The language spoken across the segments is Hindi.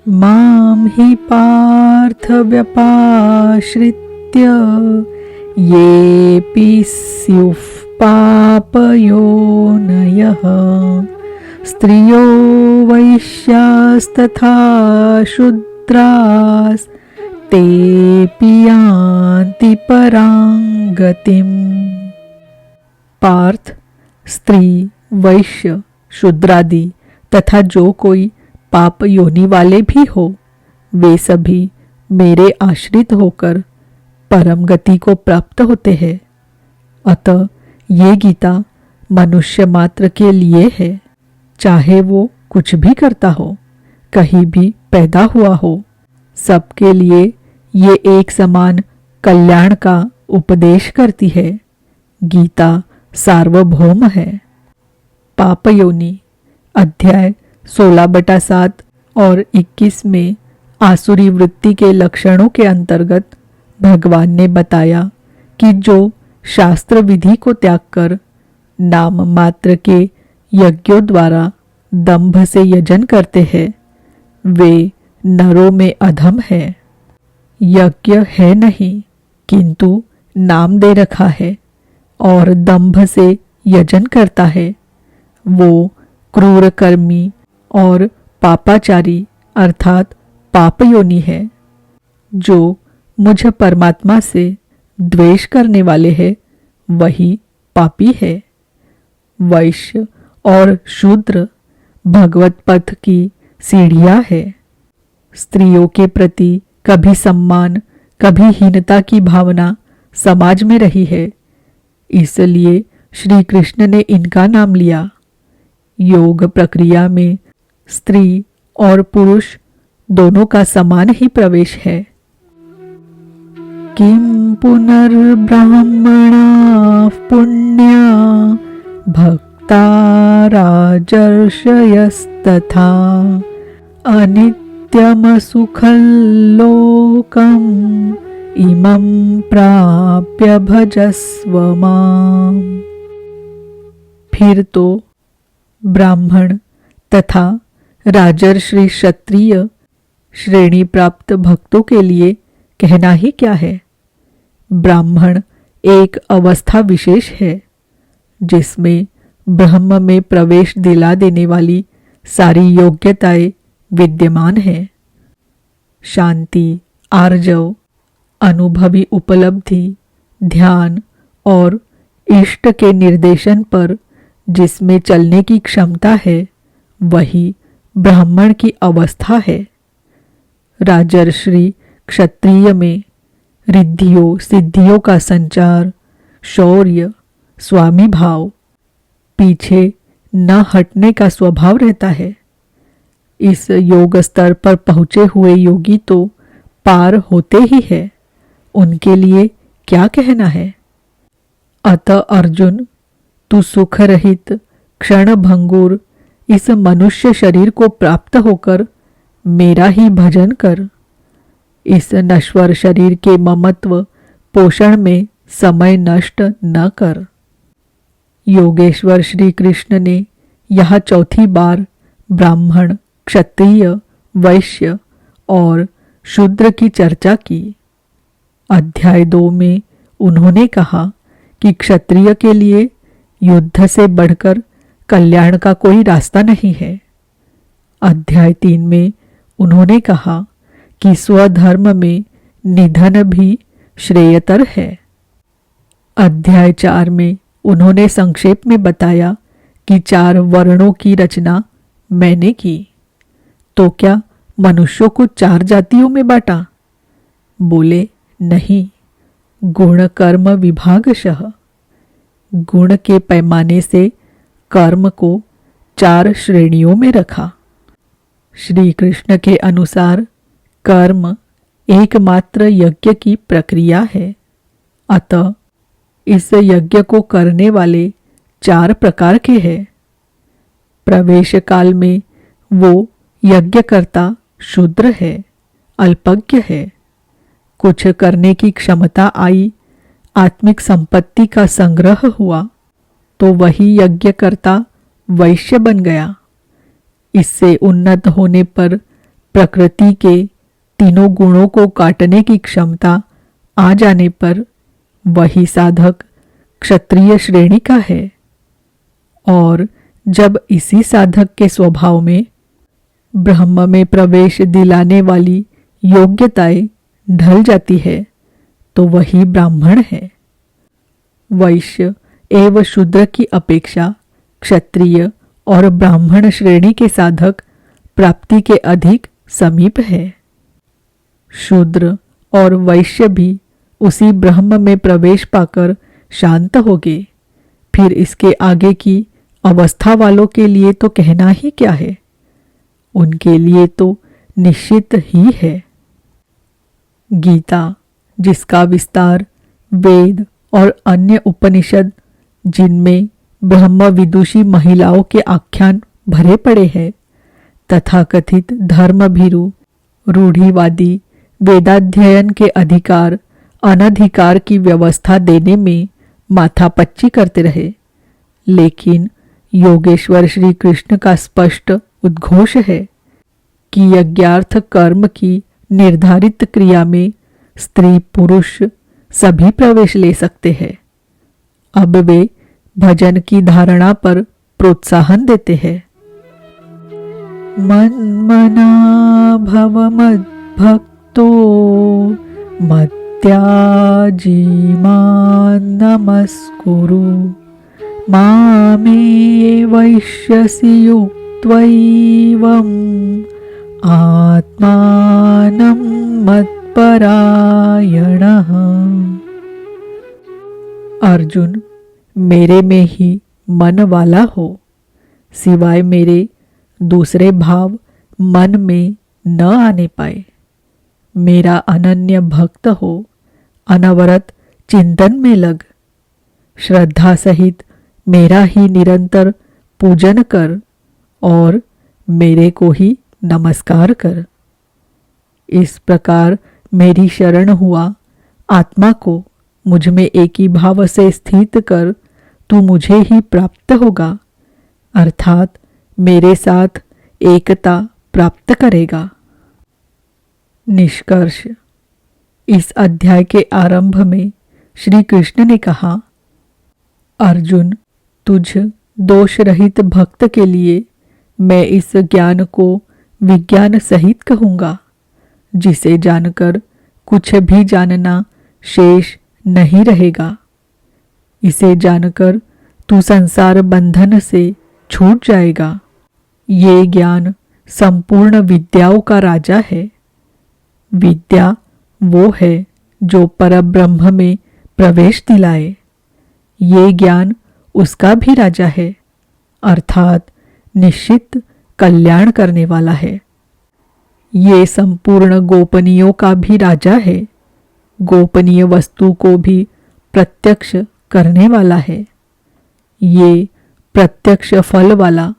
मां हि पार्थ व्यपाश्रित्य येऽपि स्युः पापयोनयः स्त्रियो वैश्यास्तथा शूद्रास् तेऽपि यान्ति परां गतिम्। पार्थ, स्त्री, वैश्य, शूद्रादि तथा जो कोई पाप योनि वाले भी हो, वे सभी मेरे आश्रित होकर परम गति को प्राप्त होते हैं। अतः ये गीता मनुष्य मात्र के लिए है, चाहे वो कुछ भी करता हो, कहीं भी पैदा हुआ हो, सबके लिए ये एक समान कल्याण का उपदेश करती है। गीता सार्वभौम है। पाप योनि अध्याय 16/7 और 21 में आसुरी वृत्ति के लक्षणों के अंतर्गत भगवान ने बताया कि जो शास्त्र विधि को त्याग कर नाम मात्र के यज्ञों द्वारा दंभ से यजन करते हैं, वे नरों में अधम है। यज्ञ है नहीं, किंतु नाम दे रखा है और दंभ से यजन करता है, वो क्रूर कर्मी और पापाचारी अर्थात पाप योनि है। जो मुझ परमात्मा से द्वेष करने वाले हैं, वही पापी है। वैश्य और शूद्र भगवत पथ की सीढ़ियां है। स्त्रियों के प्रति कभी सम्मान कभी हीनता की भावना समाज में रही है, इसलिए श्री कृष्ण ने इनका नाम लिया। योग प्रक्रिया में स्त्री और पुरुष दोनों का समान ही प्रवेश है। किं पुनर्ब्राह्मणा पुण्या भक्ता राजर्षयस्तथा अनित्यमसुखल्लोकम् इमं प्राप्य भजस्व माम्। फिर तो ब्राह्मण तथा राजर्षि क्षत्रिय श्रेणी प्राप्त भक्तों के लिए कहना ही क्या है। ब्राह्मण एक अवस्था विशेष है जिसमें ब्रह्म में प्रवेश दिला देने वाली सारी योग्यताएं विद्यमान हैं। शांति, आर्जव, अनुभवी उपलब्धि, ध्यान और इष्ट के निर्देशन पर जिसमें चलने की क्षमता है, वही ब्राह्मण की अवस्था है। राजर्षि क्षत्रिय में रिद्धियों सिद्धियों का संचार, शौर्य, स्वामी भाव, पीछे न हटने का स्वभाव रहता है। इस योग स्तर पर पहुँचे हुए योगी तो पार होते ही है, उनके लिए क्या कहना है। अतः अर्जुन, तू सुख रहित क्षण भंगुर इस मनुष्य शरीर को प्राप्त होकर मेरा ही भजन कर। इस नश्वर शरीर के ममत्व पोषण में समय नष्ट न कर। योगेश्वर श्री कृष्ण ने यहाँ चौथी बार ब्राह्मण, क्षत्रिय, वैश्य और शूद्र की चर्चा की। अध्याय 2 में उन्होंने कहा कि क्षत्रिय के लिए युद्ध से बढ़कर कल्याण का कोई रास्ता नहीं है। अध्याय 3 में उन्होंने कहा कि स्वधर्म में निधन भी श्रेयतर है। अध्याय 4 में उन्होंने संक्षेप में बताया कि 4 वर्णों की रचना मैंने की। तो क्या मनुष्यों को 4 जातियों में बांटा? बोले नहीं, गुण कर्म विभागशः। गुण के पैमाने से कर्म को 4 श्रेणियों में रखा। श्री कृष्ण के अनुसार कर्म एकमात्र यज्ञ की प्रक्रिया है। अतः इस यज्ञ को करने वाले 4 प्रकार के हैं। प्रवेश काल में वो यज्ञकर्ता शूद्र है, अल्पज्ञ है। कुछ करने की क्षमता आई, आत्मिक संपत्ति का संग्रह हुआ, तो वही यज्ञकर्ता वैश्य बन गया। इससे उन्नत होने पर प्रकृति के तीनों गुणों को काटने की क्षमता आ जाने पर वही साधक क्षत्रिय श्रेणी का है। और जब इसी साधक के स्वभाव में ब्रह्म में प्रवेश दिलाने वाली योग्यताएं ढल जाती है तो वही ब्राह्मण है। वैश्य एवं शूद्र की अपेक्षा क्षत्रिय और ब्राह्मण श्रेणी के साधक प्राप्ति के अधिक समीप है। शूद्र और वैश्य भी उसी ब्रह्म में प्रवेश पाकर शांत हो गए। फिर इसके आगे की अवस्था वालों के लिए तो कहना ही क्या है, उनके लिए तो निश्चित ही है। गीता, जिसका विस्तार वेद और अन्य उपनिषद जिनमें ब्रह्म विदुषी महिलाओं के आख्यान भरे पड़े हैं, तथाकथित धर्मभीरु रूढ़िवादी वेदाध्ययन के अधिकार अनधिकार की व्यवस्था देने में माथापच्ची करते रहे। लेकिन योगेश्वर श्री कृष्ण का स्पष्ट उद्घोष है कि यज्ञार्थ कर्म की निर्धारित क्रिया में स्त्री पुरुष सभी प्रवेश ले सकते हैं। अब वे भजन की धारणा पर प्रोत्साहन देते हैं। मन्मना भव मद्भक्तो मत्याजी मां नमस्कुरु मामे वैश्यसि युक्त्वैवम् आत्मानं मत्परायणः। अर्जुन, मेरे में ही मन वाला हो, सिवाय मेरे दूसरे भाव मन में न आने पाए। मेरा अनन्य भक्त हो, अनवरत चिंतन में लग, श्रद्धा सहित मेरा ही निरंतर पूजन कर और मेरे को ही नमस्कार कर। इस प्रकार मेरी शरण हुआ आत्मा को मुझ में एक ही भाव से स्थित कर तू मुझे ही प्राप्त होगा, अर्थात मेरे साथ एकता प्राप्त करेगा। निष्कर्ष, इस अध्याय के आरंभ में श्री कृष्ण ने कहा, अर्जुन, तुझ दोष रहित भक्त के लिए मैं इस ज्ञान को विज्ञान सहित कहूँगा, जिसे जानकर कुछ भी जानना शेष नहीं रहेगा। इसे जानकर तू संसार बंधन से छूट जाएगा। ये ज्ञान संपूर्ण विद्याओं का राजा है। विद्या वो है जो परब्रह्म में प्रवेश दिलाए। ये ज्ञान उसका भी राजा है, अर्थात निश्चित कल्याण करने वाला है। ये संपूर्ण गोपनीयों का भी राजा है, गोपनीय वस्तु को भी प्रत्यक्ष करने वाला है। ये प्रत्यक्ष फल वाला,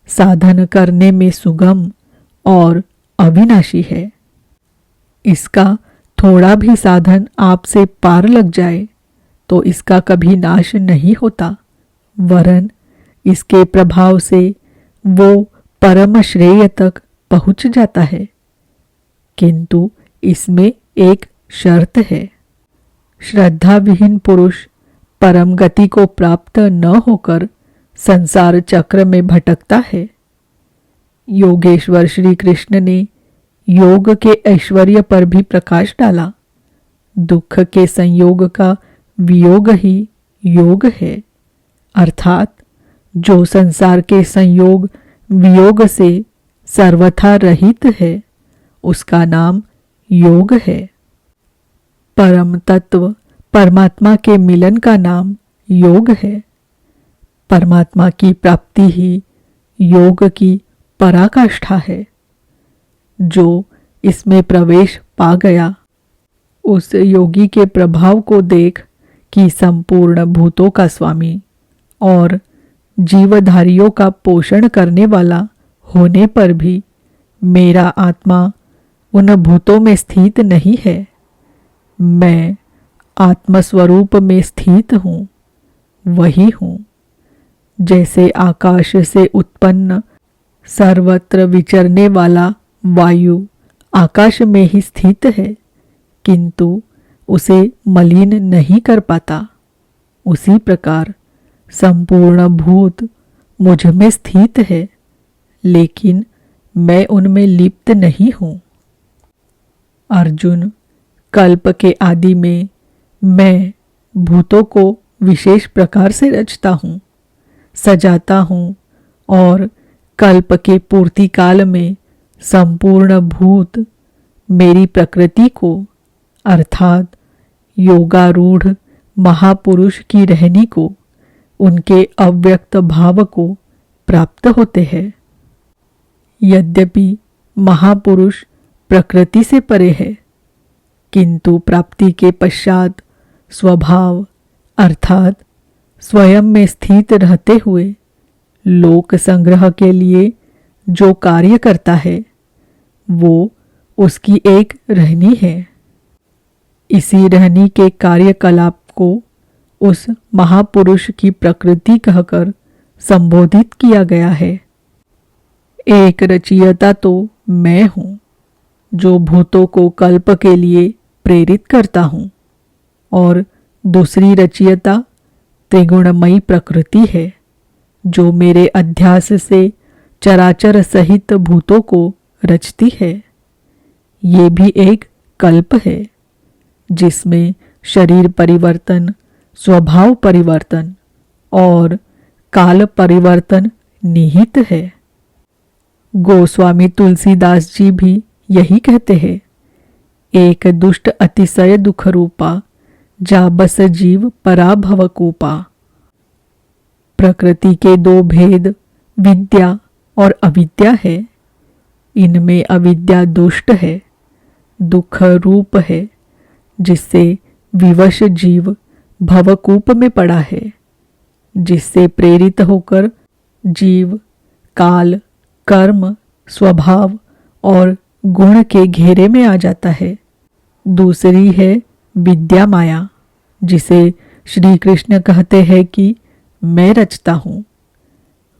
साधन करने में सुगम और अविनाशी है। इसका थोड़ा भी साधन आपसे पार लग जाए तो इसका कभी नाश नहीं होता, वरन इसके प्रभाव से वो परम श्रेय तक पहुंच जाता है। किंतु इसमें एक शर्त है। श्रद्धा विहीन पुरुष परम गति को प्राप्त न होकर संसार चक्र में भटकता है। योगेश्वर श्री कृष्ण ने योग के ऐश्वर्य पर भी प्रकाश डाला। दुख के संयोग का वियोग ही योग है, अर्थात जो संसार के संयोग वियोग से सर्वथा रहित है उसका नाम योग है। परम तत्व परमात्मा के मिलन का नाम योग है। परमात्मा की प्राप्ति ही योग की पराकाष्ठा है। जो इसमें प्रवेश पा गया उस योगी के प्रभाव को देख कि संपूर्ण भूतों का स्वामी और जीवधारियों का पोषण करने वाला होने पर भी मेरा आत्मा उन भूतों में स्थित नहीं है। मैं आत्मस्वरूप में स्थित हूँ, वही हूँ। जैसे आकाश से उत्पन्न सर्वत्र विचरने वाला वायु आकाश में ही स्थित है, किंतु उसे मलिन नहीं कर पाता, उसी प्रकार संपूर्ण भूत मुझ में स्थित है, लेकिन मैं उनमें लिप्त नहीं हूँ। अर्जुन, कल्प के आदि में मैं भूतों को विशेष प्रकार से रचता हूँ, सजाता हूँ, और कल्प के पूर्ति काल में संपूर्ण भूत मेरी प्रकृति को अर्थात योगारूढ़ महापुरुष की रहनी को, उनके अव्यक्त भाव को प्राप्त होते हैं। यद्यपि महापुरुष प्रकृति से परे है, किंतु प्राप्ति के पश्चात स्वभाव अर्थात स्वयं में स्थित रहते हुए लोक संग्रह के लिए जो कार्य करता है वो उसकी एक रहनी है। इसी रहनी के कार्यकलाप को उस महापुरुष की प्रकृति कहकर संबोधित किया गया है। एक रचयिता तो मैं हूँ, जो भूतों को कल्प के लिए प्रेरित करता हूँ, और दूसरी रचयिता त्रिगुणमयी प्रकृति है, जो मेरे अध्यास से चराचर सहित भूतों को रचती है। ये भी एक कल्प है, जिसमें शरीर परिवर्तन, स्वभाव परिवर्तन और काल परिवर्तन निहित है। गोस्वामी तुलसीदास जी भी यही कहते हैं, एक दुष्ट अतिशय दुख रूपा, जा बस जीव पराभव कूपा। प्रकृति के दो भेद विद्या और अविद्या है। इनमें अविद्या दुष्ट है, दुख रूप है, जिससे विवश जीव भवकूप में पड़ा है, जिससे प्रेरित होकर जीव काल, कर्म, स्वभाव और गुण के घेरे में आ जाता है। दूसरी है विद्या माया, जिसे श्री कृष्ण कहते हैं कि मैं रचता हूँ।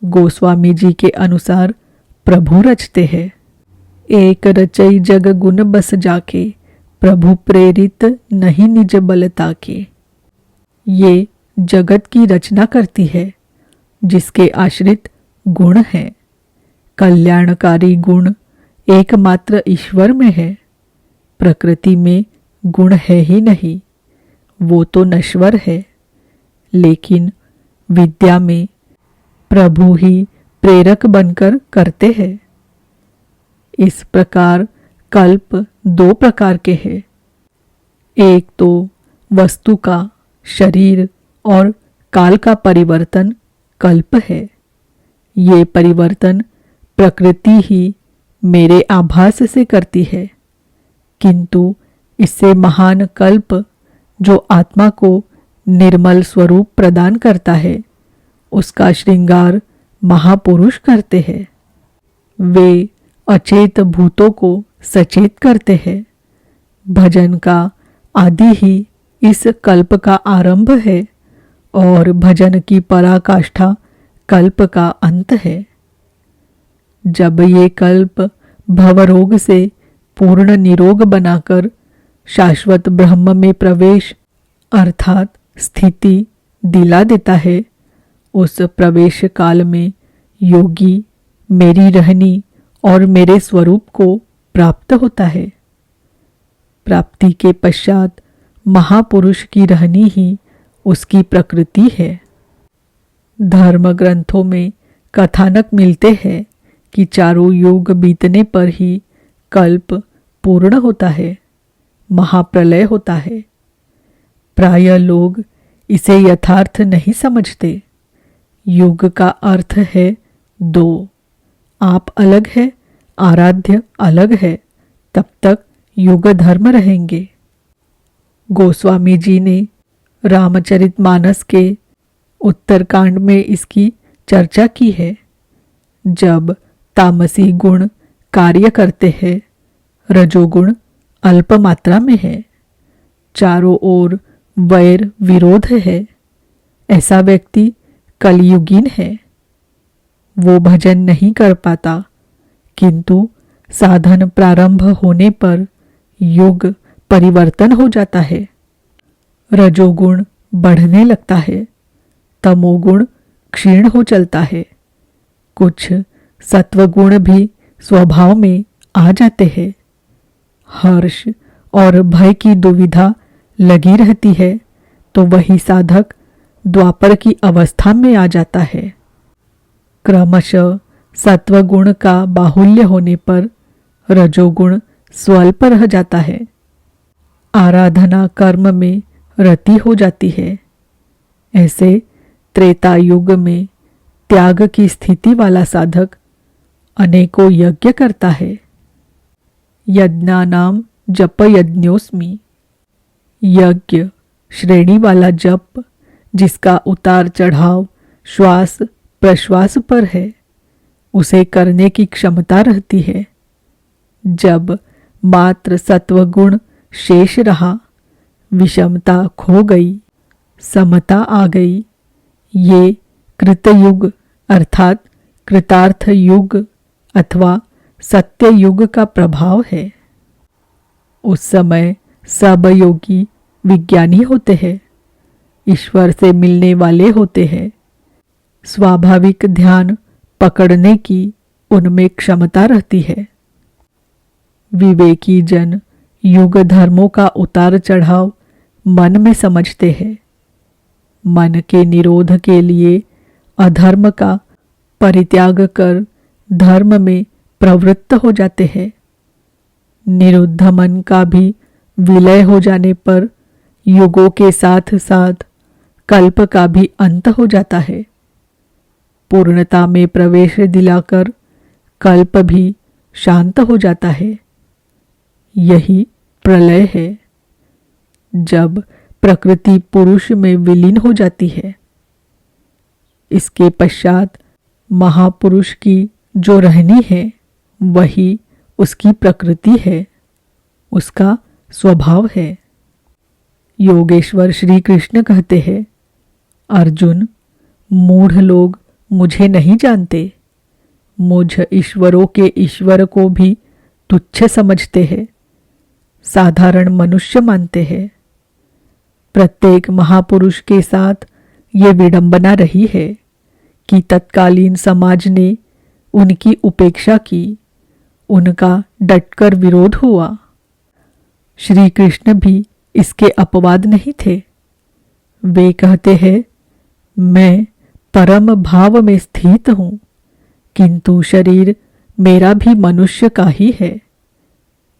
गोस्वामी जी के अनुसार प्रभु रचते हैं। एक रचई जग गुण बस जाके, प्रभु प्रेरित नहीं निज बल ताके। ये जगत की रचना करती है, जिसके आश्रित गुण है। कल्याणकारी गुण एकमात्र ईश्वर में है। प्रकृति में गुण है ही नहीं, वो तो नश्वर है। लेकिन विद्या में प्रभु ही प्रेरक बनकर करते हैं। इस प्रकार कल्प दो प्रकार के हैं। एक तो वस्तु का शरीर और काल का परिवर्तन कल्प है। ये परिवर्तन प्रकृति ही मेरे आभास से करती है, किंतु इससे महान कल्प जो आत्मा को निर्मल स्वरूप प्रदान करता है, उसका श्रृंगार महापुरुष करते हैं। वे अचेत भूतों को सचेत करते हैं। भजन का आदि ही इस कल्प का आरंभ है, और भजन की पराकाष्ठा कल्प का अंत है। जब ये कल्प भवरोग से पूर्ण निरोग बनाकर शाश्वत ब्रह्म में प्रवेश अर्थात स्थिति दिला देता है, उस प्रवेश काल में योगी मेरी रहनी और मेरे स्वरूप को प्राप्त होता है। प्राप्ति के पश्चात महापुरुष की रहनी ही उसकी प्रकृति है। धर्म ग्रंथों में कथानक मिलते हैं कि चारों युग बीतने पर ही कल्प पूर्ण होता है, महाप्रलय होता है। प्रायः लोग इसे यथार्थ नहीं समझते। युग का अर्थ है दो, आप अलग है, आराध्य अलग है, तब तक युग धर्म रहेंगे। गोस्वामी जी ने रामचरितमानस के उत्तरकांड में इसकी चर्चा की है। जब तामसी गुण कार्य करते हैं, रजोगुण अल्प मात्रा में है, चारों ओर वैर विरोध है, ऐसा व्यक्ति कलयुगीन है। वो भजन नहीं कर पाता, किंतु साधन प्रारंभ होने पर युग परिवर्तन हो जाता है। रजोगुण बढ़ने लगता है, तमोगुण क्षीण हो चलता है, कुछ सत्वगुण भी स्वभाव में आ जाते हैं। हर्ष और भय की दुविधा लगी रहती है तो वही साधक द्वापर की अवस्था में आ जाता है। क्रमशः सत्वगुण का बाहुल्य होने पर रजोगुण स्वल्प रह जाता है। आराधना कर्म में रति हो जाती है। ऐसे त्रेता युग में त्याग की स्थिति वाला साधक अनेकों यज्ञ करता है। यज्ञानाम जप यज्ञोस्मि। यज्ञ श्रेणी वाला जप जिसका उतार चढ़ाव श्वास प्रश्वास पर है, उसे करने की क्षमता रहती है। जब मात्र सत्वगुण शेष रहा, विषमता खो गई, समता आ गई, ये कृतयुग अर्थात कृतार्थ युग अथवा सत्य युग का प्रभाव है। उस समय सब योगी विज्ञानी होते हैं, ईश्वर से मिलने वाले होते हैं। स्वाभाविक ध्यान पकड़ने की उनमें क्षमता रहती है। विवेकी जन युग धर्मों का उतार चढ़ाव मन में समझते हैं। मन के निरोध के लिए अधर्म का परित्याग कर धर्म में प्रवृत्त हो जाते हैं। निरुद्ध मन का भी विलय हो जाने पर युगों के साथ साथ कल्प का भी अंत हो जाता है। पूर्णता में प्रवेश दिलाकर कल्प भी शांत हो जाता है। यही प्रलय है, जब प्रकृति पुरुष में विलीन हो जाती है। इसके पश्चात महापुरुष की जो रहनी है वही उसकी प्रकृति है, उसका स्वभाव है। योगेश्वर श्री कृष्ण कहते हैं, अर्जुन, मूढ़ लोग मुझे नहीं जानते, मुझ ईश्वरों के ईश्वर को भी तुच्छ समझते हैं, साधारण मनुष्य मानते हैं। प्रत्येक महापुरुष के साथ ये विडंबना रही है कि तत्कालीन समाज ने उनकी उपेक्षा की, उनका डटकर विरोध हुआ। श्री कृष्ण भी इसके अपवाद नहीं थे। वे कहते हैं, मैं परम भाव में स्थित हूँ, किंतु शरीर मेरा भी मनुष्य का ही है।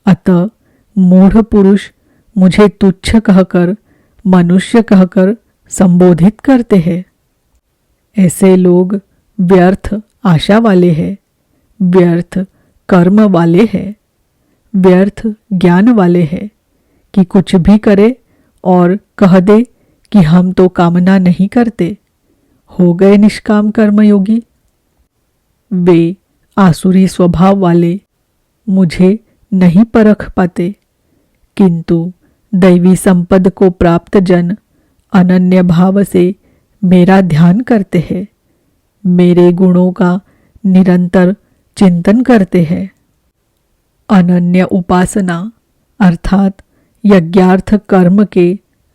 अतः मूढ़ पुरुष मुझे तुच्छ कहकर, मनुष्य कहकर संबोधित करते हैं। ऐसे लोग व्यर्थ आशा वाले हैं, व्यर्थ कर्म वाले हैं, व्यर्थ ज्ञान वाले हैं कि कुछ भी करे और कह दे कि हम तो कामना नहीं करते, हो गए निष्काम कर्मयोगी। वे आसुरी स्वभाव वाले मुझे नहीं परख पाते, किंतु दैवी संपद को प्राप्त जन अनन्य भाव से मेरा ध्यान करते हैं, मेरे गुणों का निरंतर चिंतन करते हैं। अनन्य उपासना अर्थात यज्ञार्थ कर्म के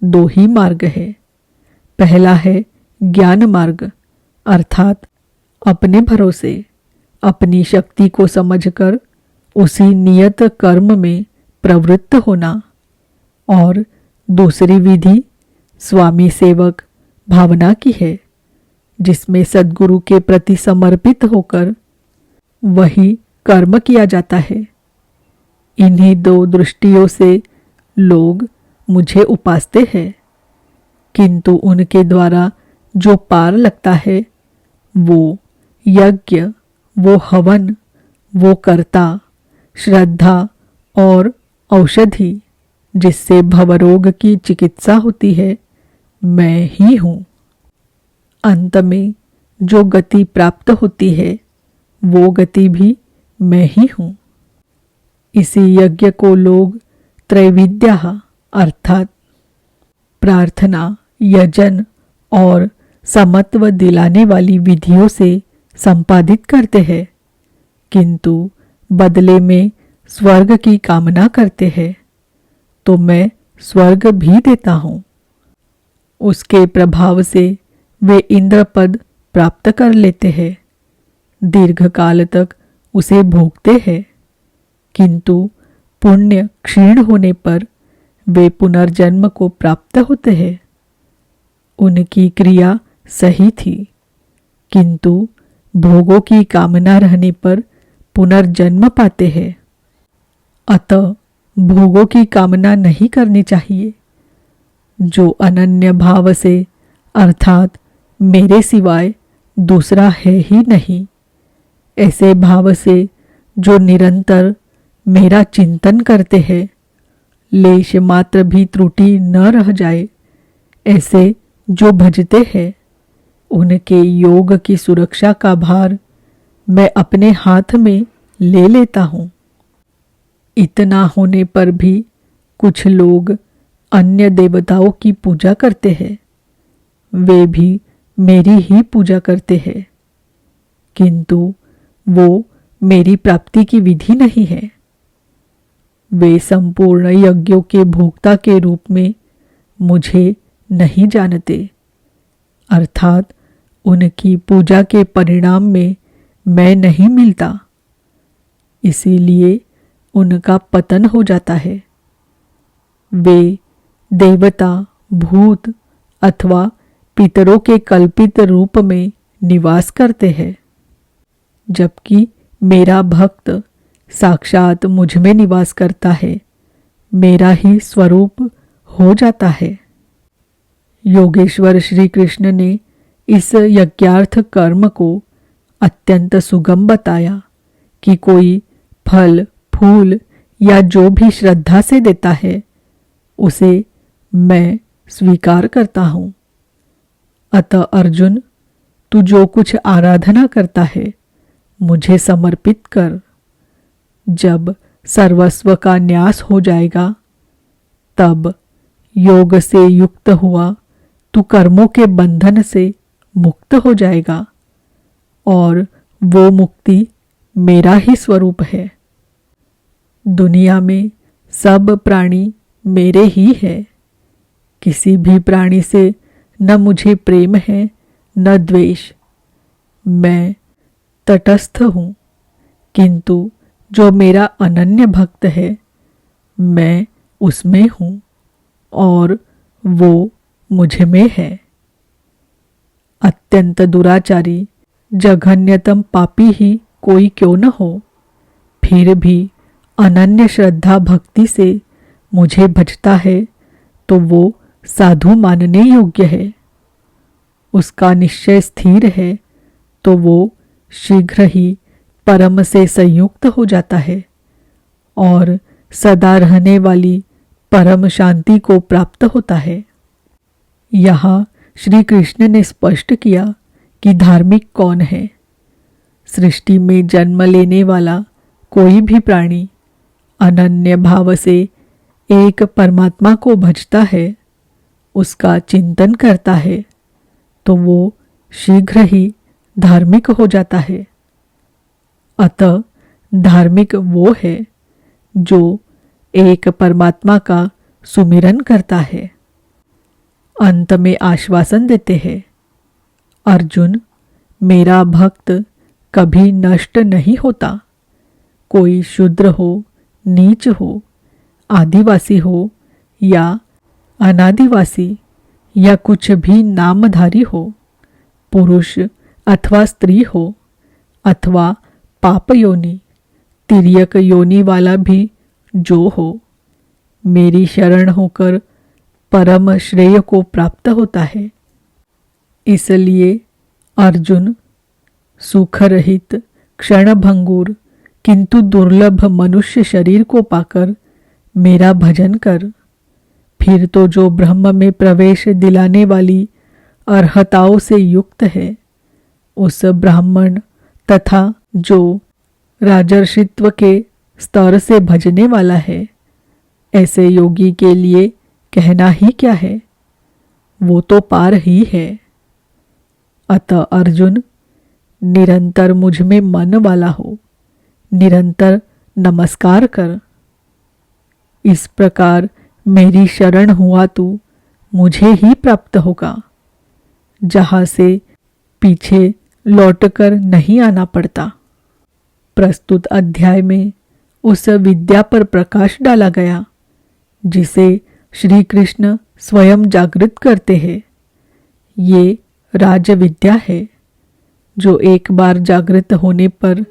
दो ही मार्ग है। पहला है ज्ञान मार्ग अर्थात अपने भरोसे अपनी शक्ति को समझकर उसी नियत कर्म में प्रवृत्त होना, और दूसरी विधि स्वामी सेवक भावना की है, जिसमें सद्गुरु के प्रति समर्पित होकर वही कर्म किया जाता है। इन्हीं दो दृष्टियों से लोग मुझे उपासते हैं, किंतु उनके द्वारा जो पार लगता है वो यज्ञ, वो हवन, वो कर्ता, श्रद्धा और औषधि जिससे भवरोग की चिकित्सा होती है, मैं ही हूँ। अंत में जो गति प्राप्त होती है वो गति भी मैं ही हूँ। इसी यज्ञ को लोग त्रैविद्या अर्थात प्रार्थना, यजन और समत्व दिलाने वाली विधियों से संपादित करते हैं, किंतु बदले में स्वर्ग की कामना करते हैं तो मैं स्वर्ग भी देता हूँ। उसके प्रभाव से वे इंद्र पद प्राप्त कर लेते हैं, दीर्घकाल तक उसे भोगते हैं, किंतु पुण्य क्षीण होने पर वे पुनर्जन्म को प्राप्त होते हैं। उनकी क्रिया सही थी, किंतु भोगों की कामना रहने पर पुनर्जन्म पाते हैं। अतः भोगों की कामना नहीं करनी चाहिए। जो अनन्य भाव से अर्थात मेरे सिवाय दूसरा है ही नहीं, ऐसे भाव से जो निरंतर मेरा चिंतन करते हैं, लेश मात्र भी त्रुटि न रह जाए, ऐसे जो भजते हैं, उनके योग की सुरक्षा का भार मैं अपने हाथ में ले लेता हूँ। इतना होने पर भी कुछ लोग अन्य देवताओं की पूजा करते हैं। वे भी मेरी ही पूजा करते हैं, किंतु वो मेरी प्राप्ति की विधि नहीं है। वे संपूर्ण यज्ञों के भोक्ता के रूप में मुझे नहीं जानते, अर्थात उनकी पूजा के परिणाम में मैं नहीं मिलता। इसीलिए उनका पतन हो जाता है। वे देवता, भूत अथवा पितरों के कल्पित रूप में निवास करते हैं, जबकि मेरा भक्त साक्षात मुझ में निवास करता है, मेरा ही स्वरूप हो जाता है। योगेश्वर श्री कृष्ण ने इस यज्ञार्थ कर्म को अत्यंत सुगम बताया कि कोई फल, फूल या जो भी श्रद्धा से देता है, उसे मैं स्वीकार करता हूँ। अतः अर्जुन, तू जो कुछ आराधना करता है, मुझे समर्पित कर। जब सर्वस्व का न्यास हो जाएगा, तब योग से युक्त हुआ तू कर्मों के बंधन से मुक्त हो जाएगा, और वो मुक्ति मेरा ही स्वरूप है। दुनिया में सब प्राणी मेरे ही है। किसी भी प्राणी से न मुझे प्रेम है न द्वेष। मैं तटस्थ हूँ, किंतु जो मेरा अनन्य भक्त है, मैं उसमें हूँ और वो मुझ में है। अत्यंत दुराचारी, जघन्यतम पापी ही कोई क्यों न हो, फिर भी अनन्य श्रद्धा भक्ति से मुझे भजता है तो वो साधु मानने योग्य है। उसका निश्चय स्थिर है तो वो शीघ्र ही परम से संयुक्त हो जाता है और सदा रहने वाली परम शांति को प्राप्त होता है। यहाँ श्री कृष्ण ने स्पष्ट किया कि धार्मिक कौन है। सृष्टि में जन्म लेने वाला कोई भी प्राणी अनन्य भाव से एक परमात्मा को भजता है, उसका चिंतन करता है, तो वो शीघ्र ही धार्मिक हो जाता है। अतः धार्मिक वो है जो एक परमात्मा का सुमिरन करता है। अंत में आश्वासन देते हैं, अर्जुन, मेरा भक्त कभी नष्ट नहीं होता। कोई शूद्र हो, नीच हो, आदिवासी हो या अनादिवासी या कुछ भी नामधारी हो, पुरुष अथवा स्त्री हो अथवा पाप योनि, तिर्यक योनि वाला भी जो हो, मेरी शरण होकर परम श्रेय को प्राप्त होता है। इसलिए अर्जुन, सुख रहित, क्षणभंगुर किंतु दुर्लभ मनुष्य शरीर को पाकर मेरा भजन कर। फिर तो जो ब्रह्म में प्रवेश दिलाने वाली अर्हताओं से युक्त है, उस ब्राह्मण तथा जो राजर्षित्व के स्तर से भजने वाला है, ऐसे योगी के लिए कहना ही क्या है, वो तो पार ही है। अतः अर्जुन, निरंतर मुझ में मन वाला हो, निरंतर नमस्कार कर। इस प्रकार मेरी शरण हुआ तू मुझे ही प्राप्त होगा, जहाँ से पीछे लौटकर नहीं आना पड़ता। प्रस्तुत अध्याय में उस विद्या पर प्रकाश डाला गया जिसे श्री कृष्ण स्वयं जागृत करते हैं। ये राज विद्या है जो एक बार जागृत होने पर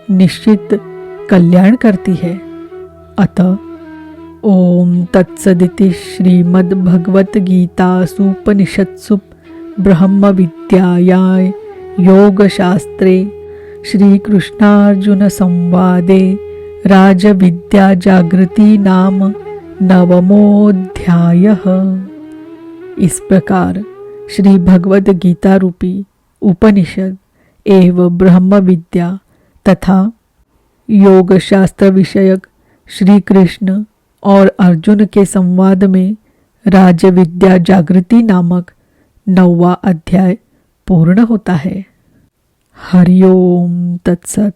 निश्चित कल्याण करती है। अतः ओम तत्सदिति श्रीमद्भगवद्गीतासूपनिषत्सु ब्रह्म विद्यायां योगशास्त्रे श्रीकृष्णार्जुन संवादे राजविद्या जागृति नाम 9वाध्यायः। इस प्रकार श्री भगवद गीता रूपी उपनिषद एवं ब्रह्म विद्या तथा योग शास्त्र विषयक श्री कृष्ण और अर्जुन के संवाद में राज विद्या जागृति नामक 9वां अध्याय पूर्ण होता है। हरिओम तत्सत।